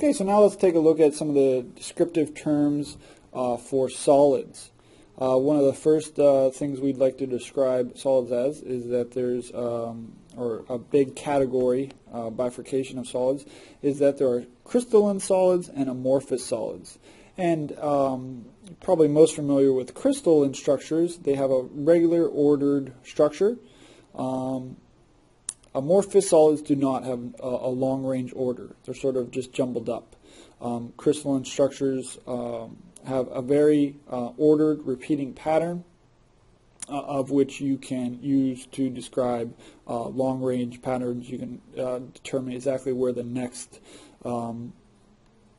Okay, so now let's take a look at some of the descriptive terms for solids. One of the first things we'd like to describe solids as is that there's, or a big category, bifurcation of solids, is that there are crystalline solids and amorphous solids. And probably most familiar with crystalline structures, they have a regular ordered structure. Amorphous solids do not have a long-range order. They're sort of just jumbled up. Crystalline structures have a very ordered repeating pattern of which you can use to describe long-range patterns. You can determine exactly where the next atom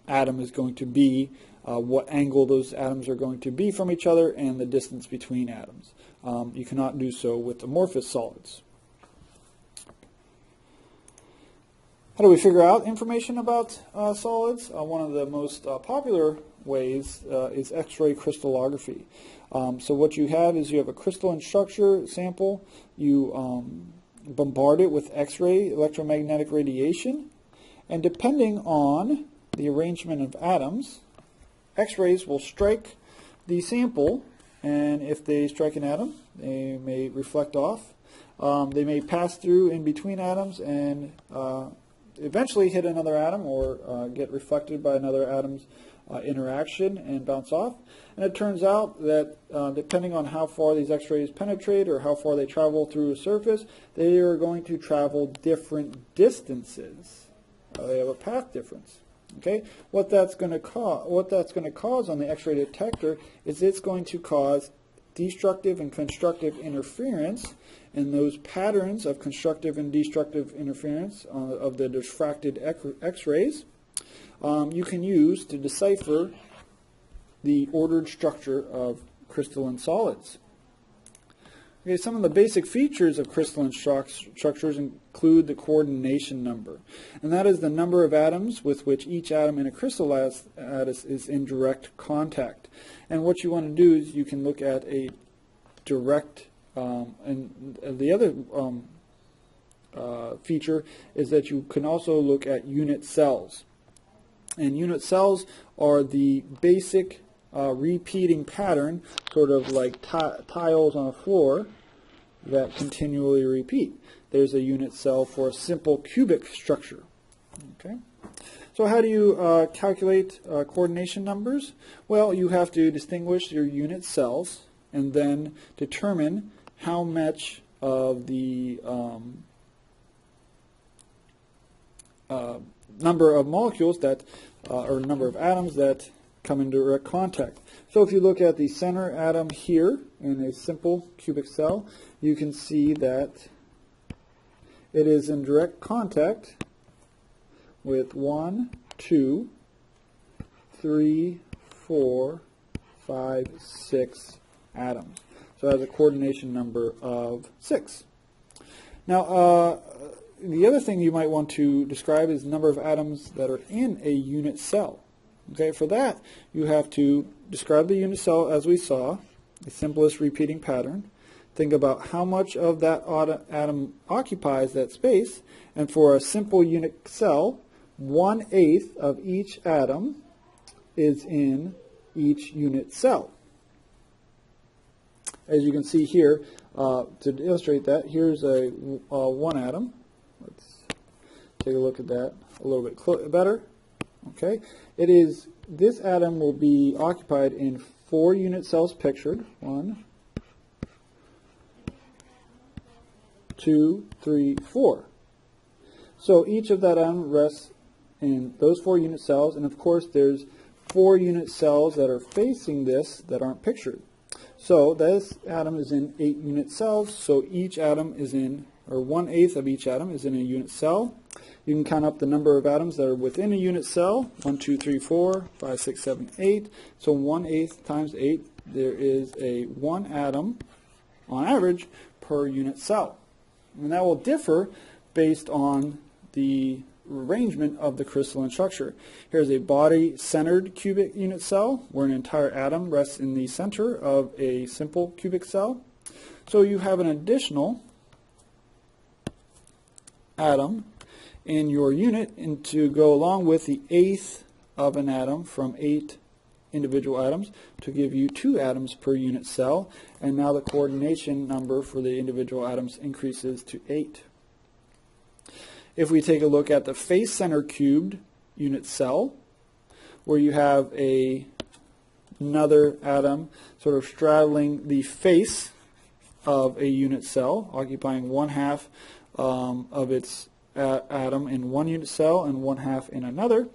is going to be, what angle those atoms are going to be from each other, and the distance between atoms. You cannot do so with amorphous solids. How do we figure out information about solids? One of the most popular ways is X-ray crystallography. So what you have is you have a crystalline structure sample, you bombard it with X-ray electromagnetic radiation, and depending on the arrangement of atoms, X-rays will strike the sample, and if they strike an atom, they may reflect off. They may pass through in between atoms and eventually hit another atom or get reflected by another atom's interaction and bounce off. And it turns out that depending on how far these X-rays penetrate or how far they travel through a surface, they are going to travel different distances. They have a path difference. Okay, what that's going to cause on the X-ray detector is it's going to cause destructive and constructive interference, and those patterns of constructive and destructive interference of the diffracted X-rays you can use to decipher the ordered structure of crystalline solids. Okay, some of the basic features of crystalline structures include the coordination number, and that is the number of atoms with which each atom in a crystal lattice is in direct contact. And what you want to do is you can look at a direct, and the other feature is that you can also look at unit cells. And unit cells are the basic repeating pattern, sort of like tiles on a floor that continually repeat. There's a unit cell for a simple cubic structure. Okay. So how do you calculate coordination numbers? Well, you have to distinguish your unit cells and then determine how much of the number of molecules that, or number of atoms that come in direct contact. So if you look at the center atom here in a simple cubic cell, you can see that it is in direct contact with 1, 2, 3, 4, 5, 6 atoms. So it has a coordination number of 6. Now, the other thing you might want to describe is the number of atoms that are in a unit cell. Okay, for that, you have to describe the unit cell as we saw, the simplest repeating pattern. Think about how much of that atom occupies that space, and for a simple unit cell, 1/8 of each atom is in each unit cell. As you can see here, to illustrate that, here's a one atom. Let's take a look at that a little bit better. Okay, this atom will be occupied in 4 unit cells pictured. 1, 2, 3, 4. So each of that atom rests in those 4 unit cells, and of course there's 4 unit cells that are facing this that aren't pictured. So this atom is in 8 unit cells, so each atom is in, or 1/8 of each atom is in a unit cell. You can count up the number of atoms that are within a unit cell, 1, 2, 3, 4, 5, 6, 7, 8. So 1/8 times 8, there is a 1 atom, on average, per unit cell. And that will differ based on the arrangement of the crystalline structure. Here's a body-centered cubic unit cell, where an entire atom rests in the center of a simple cubic cell. So you have an additional atom in your unit and to go along with the eighth of an atom from 8 individual atoms to give you 2 atoms per unit cell, and now the coordination number for the individual atoms increases to 8. If we take a look at the face center cubed unit cell, where you have another atom sort of straddling the face of a unit cell, occupying 1/2 of its atom in one unit cell and 1/2 in another.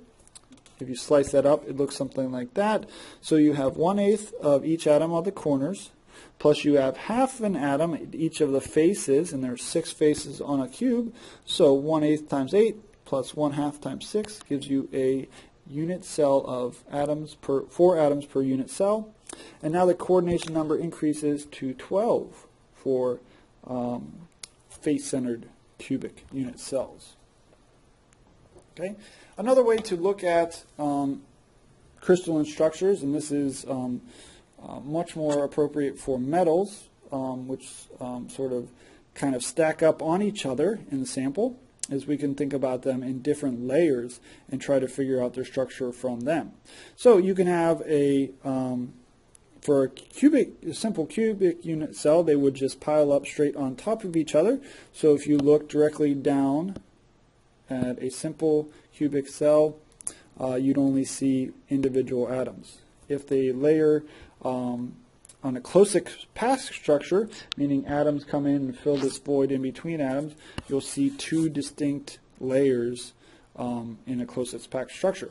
If you slice that up, it looks something like that. So you have 1/8 of each atom on the corners, plus you have half an atom at each of the faces, and there are 6 faces on a cube. So 1/8 times 8 plus 1/2 times 6 gives you a unit cell of 4 atoms per unit cell. And now the coordination number increases to 12 for face-centered cubic unit cells. Okay. Another way to look at crystalline structures, and this is much more appropriate for metals, which sort of kind of stack up on each other in the sample, is we can think about them in different layers and try to figure out their structure from them. So you can have for a simple cubic unit cell, they would just pile up straight on top of each other. So if you look directly down at a simple cubic cell, you'd only see individual atoms. If they layer on a closest packed structure, meaning atoms come in and fill this void in between atoms, you'll see 2 distinct layers in a closest packed structure.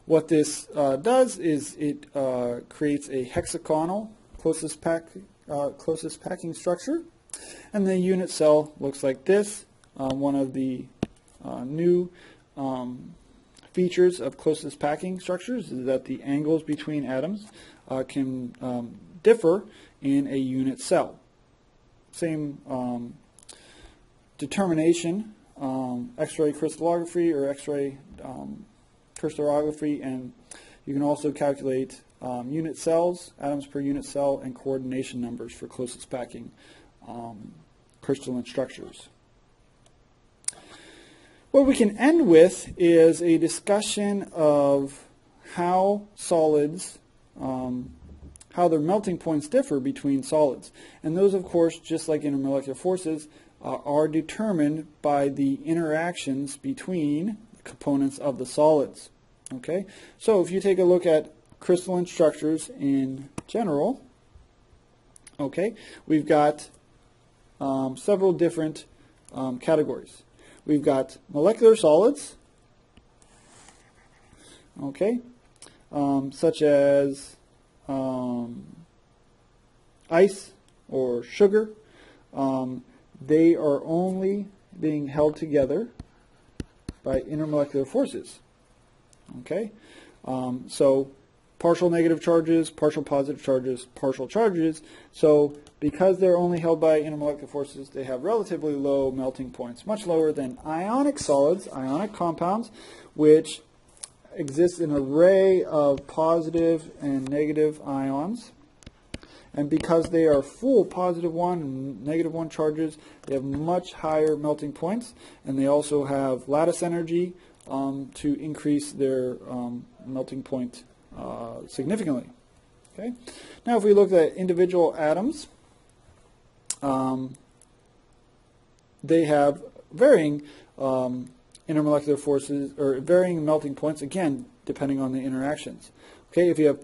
What this does is it creates a hexagonal closest packing structure, and the unit cell looks like this. One of the new features of closest packing structures is that the angles between atoms can differ in a unit cell. Same determination, X-ray crystallography or X-ray crystallography, and you can also calculate unit cells, atoms per unit cell, and coordination numbers for closest packing crystalline structures. What we can end with is a discussion of how solids, how their melting points differ between solids. And those, of course, just like intermolecular forces, are determined by the interactions between components of the solids. Okay, so if you take a look at crystalline structures in general, okay, we've got several different categories. We've got molecular solids, okay, such as ice or sugar. They are only being held together by intermolecular forces. Okay, so partial negative charges, partial positive charges, partial charges. So because they're only held by intermolecular forces, they have relatively low melting points, much lower than ionic solids, ionic compounds, which exist in an array of positive and negative ions. And because they are full +1 and -1 charges, they have much higher melting points, and they also have lattice energy to increase their melting point significantly. Okay. Now, if we look at individual atoms, they have varying intermolecular forces or varying melting points, again, depending on the interactions. Okay, if you have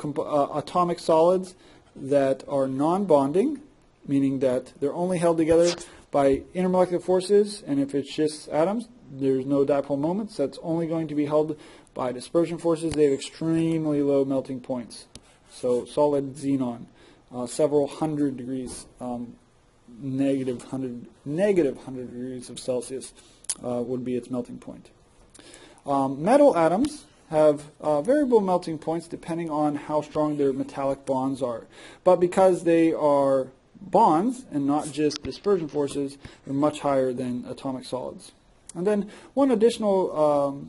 atomic solids that are non-bonding, meaning that they're only held together by intermolecular forces, and if it's just atoms, there's no dipole moments, that's only going to be held by dispersion forces. They have extremely low melting points. So solid xenon, several hundred degrees, negative 100 degrees of Celsius would be its melting point. Metal atoms have variable melting points depending on how strong their metallic bonds are. But because they are bonds and not just dispersion forces, they're much higher than atomic solids. And then one additional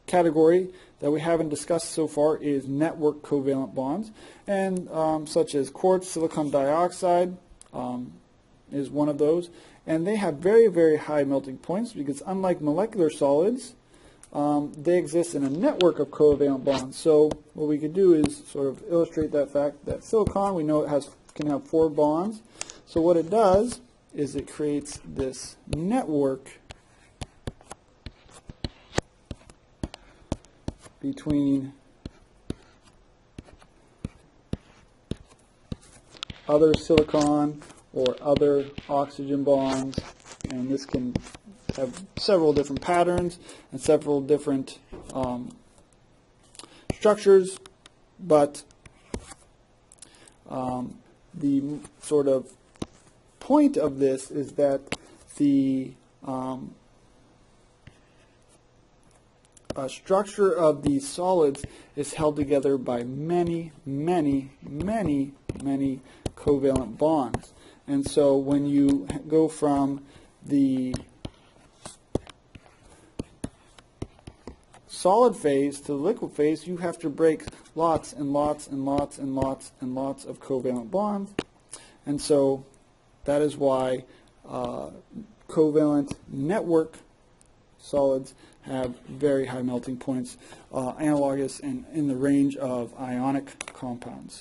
category that we haven't discussed so far is network covalent bonds, and such as quartz, silicon dioxide, is one of those, and they have very, very high melting points because unlike molecular solids, they exist in a network of covalent bonds. So what we could do is sort of illustrate that fact that silicon, we know it can have 4 bonds. So what it does is it creates this network between other silicon or other oxygen bonds, and this can have several different patterns and several different structures, but the sort of point of this is that the structure of these solids is held together by many, many, many, many covalent bonds. And so when you go from the solid phase to the liquid phase, you have to break lots and lots and lots and lots and lots of covalent bonds. And so that is why covalent network solids have very high melting points, analogous and in the range of ionic compounds.